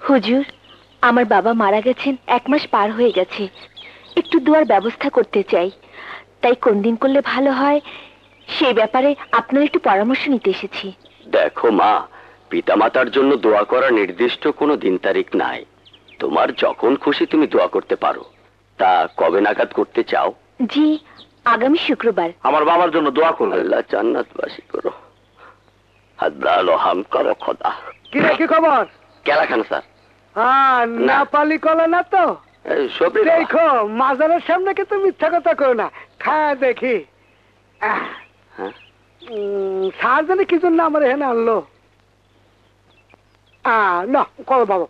হুজুর, আমার বাবা মারা গেছেন 1 মাস পার হয়ে গেছে। একটু দোয়ার ব্যবস্থা করতে চাই, তাই কোন দিন করলে ভালো হয় সেই ব্যাপারে আপনার একটু পরামর্শ নিতে এসেছি। দেখো মা, পিতামাতার জন্য দোয়া করা নির্দিষ্ট কোনো দিন তারিখ নাই। তোমার যখন খুশি তুমি দোয়া করতে পারো। তা কবে নাগাদ করতে চাও? জি, আগামী শুক্রবার। আমার বাবার জন্য দোয়া করো। আল্লাহ জান্নাতবাসী করো। হাদরালো হাম করো খোদা। কি রে, কি খবর? কেলা খান স্যার? নেপালি কলা না তো? সবই দেখো, মাজারের সামনে কিন্তু মিথ্যা কথা করো না। খায় দেখি। স্যার জানে কি জন্য আমার এখানে আনলো। না করো বাবা।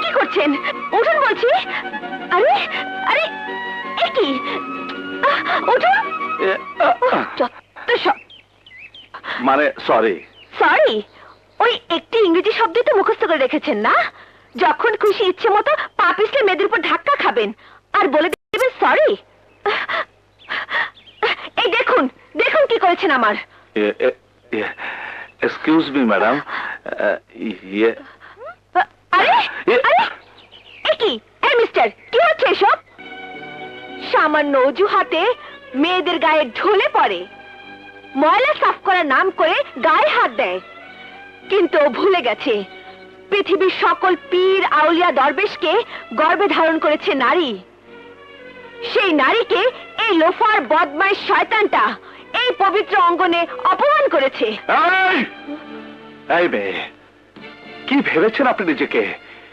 কি করছেন? উঠুন বলছি। আরে আরে, কি উঠুন। মানে সরি। সরি? ওই একটি ইংরেজি শব্দই তো মুখস্থ করে রেখেছেন না? যখন খুশি ইচ্ছে মতো পা পিছলে মেয়েদের উপর ধাক্কা খাবেন আর বলে দেবেন সরি। এই দেখুন, দেখুন কি করেছেন আমার। Excuse me madam. আরে আরে, কি এই মিস্টার, কি হচ্ছে এসব? সামান্য অজুহাতে মেয়েদের গায়ে ঢলে পড়ে, ময়লা সাফ করার নাম করে গায়ে হাত দেয়। কিন্তু ও ভুলে গেছে পৃথিবীর সকল পীর আউলিয়া দরবেশকে গর্ভে ধারণ করেছে নারী। সেই নারীকে এই লোফার বদমাইশ শয়তানটা এই পবিত্র অঙ্গনে অপমান করেছে। এই মেয়ে, কি ভেবেছেন আপনি নিজেকে?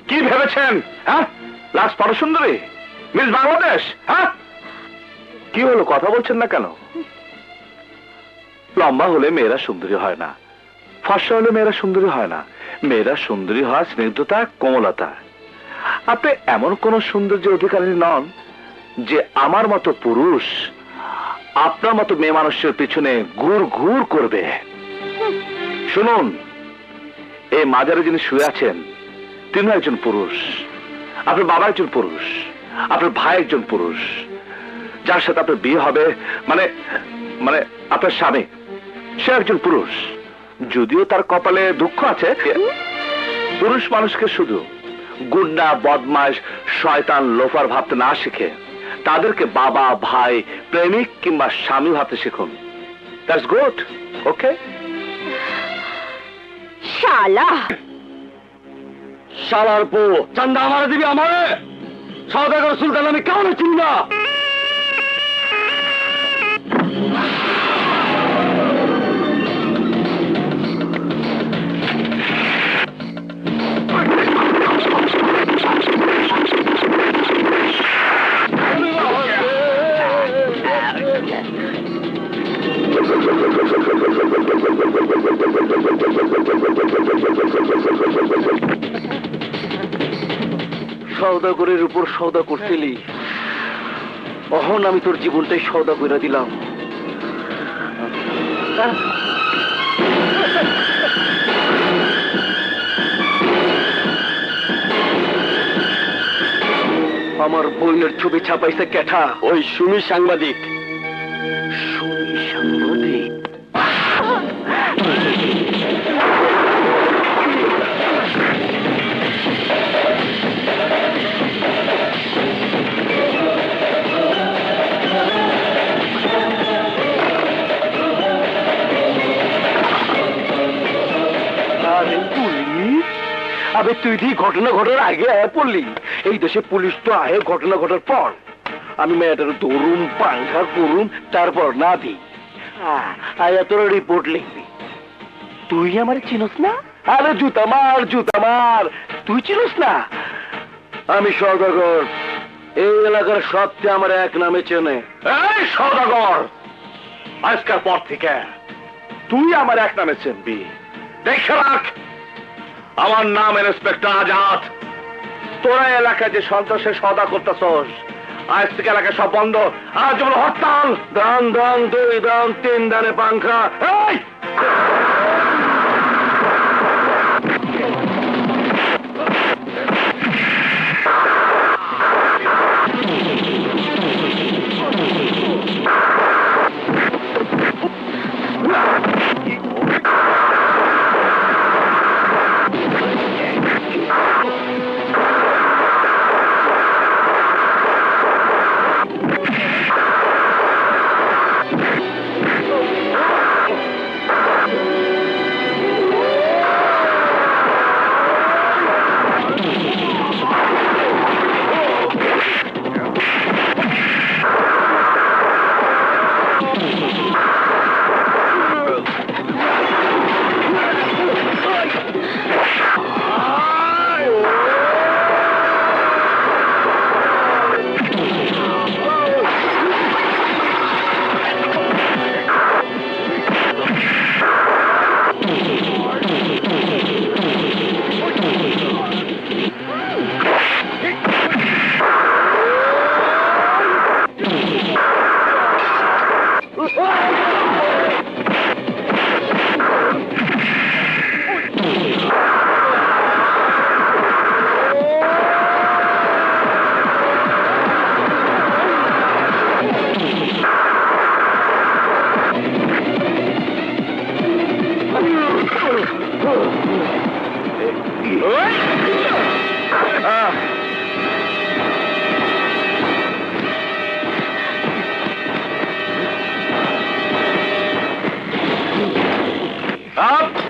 কি ভেবেছেন? হ্যাঁ, লাস্ট পর সুন্দরী মিস বাংলাদেশ। হ্যাঁ, কি হলো, কথা বলছেন না কেন? লম্বা হলে মেয়েরা সুন্দরী হয় না, ফর্সা হলে মেয়েরা সুন্দরী হয় না। মেয়েরা সুন্দরী হয় স্নিগ্ধতা, কোমলতা। আপনি এমন কোন সৌন্দর্যের অধিকারী নন যে আমার মতো পুরুষ আপনার মতো মেয়ে মানুষের পিছনে ঘুর ঘুর করবে। শুনুন, এই মাজারে যিনি শুয়ে আছেন তিনি একজন পুরুষ, আপনার বাবা একজন পুরুষ, আপনার ভাই একজন পুরুষ, যার সাথে আপনার বিয়ে হবে, মানে মানে আপনার স্বামী, সে একজন পুরুষ। যদিও তার কপালে দুঃখ আছে। পুরুষ মানুষকে শুধু গুন্ডা, বদমাশ, শয়তান, লোফার ভাবতে না শিখে তাদেরকে বাবা, ভাই, প্রেমিক কিংবা স্বামী ভাবতে শিখুন। That's good. ওকে? শালা শালার পো চান্দা আমারে দিবি? আমারে সওদাগর সুলতান আমি কেমন চিনি না? সওদাগরের উপর সওদা করছিলি, অহন আমি তোর জীবনটাই সওদা করে দিলাম। আমার বোনের ছবি ছাপাইছে কেঠা? ওই সুমি সাংবাদিক। সুমি সাংবাদিক? আবে তুই ঠিক ঘটনা ঘটার আগে আয় পড়লি। এই দেশে পুলিশ তো আহে ঘটনা ঘটার পর। আমি মেয়েটার দৌড়ুম, পাঙ্খা করুম, তারপর না দিই আয়া তোর রিপোর্ট লিখবি। তুই আমার চিনস না? আরে জুতা মার, জুতা মার। তুই চিনস না? আমি সওদাগর। এই এলাকার সবচেয়ে আমার এক নামে চেনে। এই সওদাগর, আজকের পর থেকে তুই আমার এক নামে চিনবি। দেখে রাখ, আমার নাম ইন্সপেক্টর আজাদ। তোরা এলাকায় যে সন্ত্রাসের সওদা করতেছস, আজ থেকে এলাকা সব বন্ধ। আজ যেমন হরতাল। দান দান, 2 দান, 3 দানে পাংখা। এই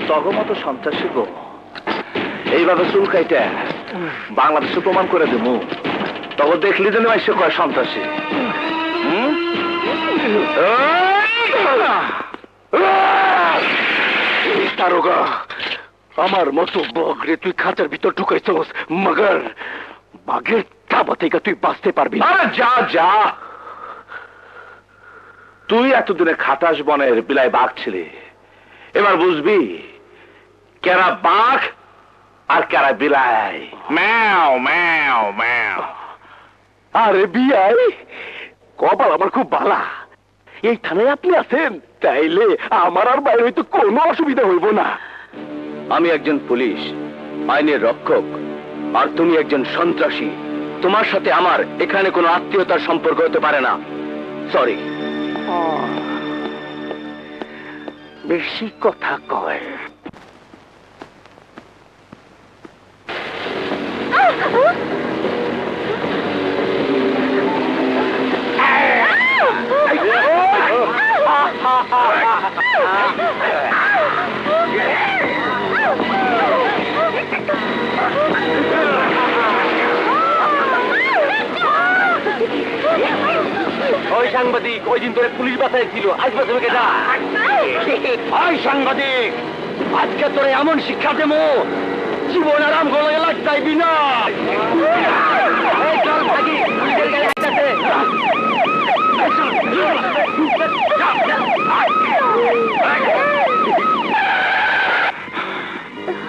তখন মতো সন্ত্রাসী গো এইভাবে চুল কাইটা বাংলাদেশে প্রমাণ করে দেবো তখন দেখলি যেন এসে কয় সন্ত্রাসী দারোগা আমার মতো বগরে তুই খাঁচার ভিতর ঢুকাইছস মগর বাঘের থাবা থেকে তুই বাঁচতে পারবি না। আরে যা যা তুই এতদিনে খাটাস বনের বিলায় বাঘ ছিলি এবার বুঝবি কেরা বাঘ আর কেরা বিলাই ম্যাও ম্যাও ম্যাও আরে বিয়াই কপাল আমার খুব ভালা এই থানায় আপনি আছেন তাইলে আমার আর বাইরে হয়তো কোনো অসুবিধা হইব না। আমি একজন পুলিশ আইনের রক্ষক আর তুমি একজন সন্ত্রাসী তোমার সাথে আমার এখানে কোনো আত্মীয়তার সম্পর্ক হতে পারে না সরি বেশি কথা কয় ওই সাংবাদিক ওই দিন ধরে পুলিশ বাসায় ছিল আজ বাসাবে কেটা ওই সাংবাদিক আজকে তোরে এমন শিক্ষা দেবো জীবন আরাম গলে লাগ যাইবি না এই চল ভাগি নিজের গায়ে হাঁটাতে।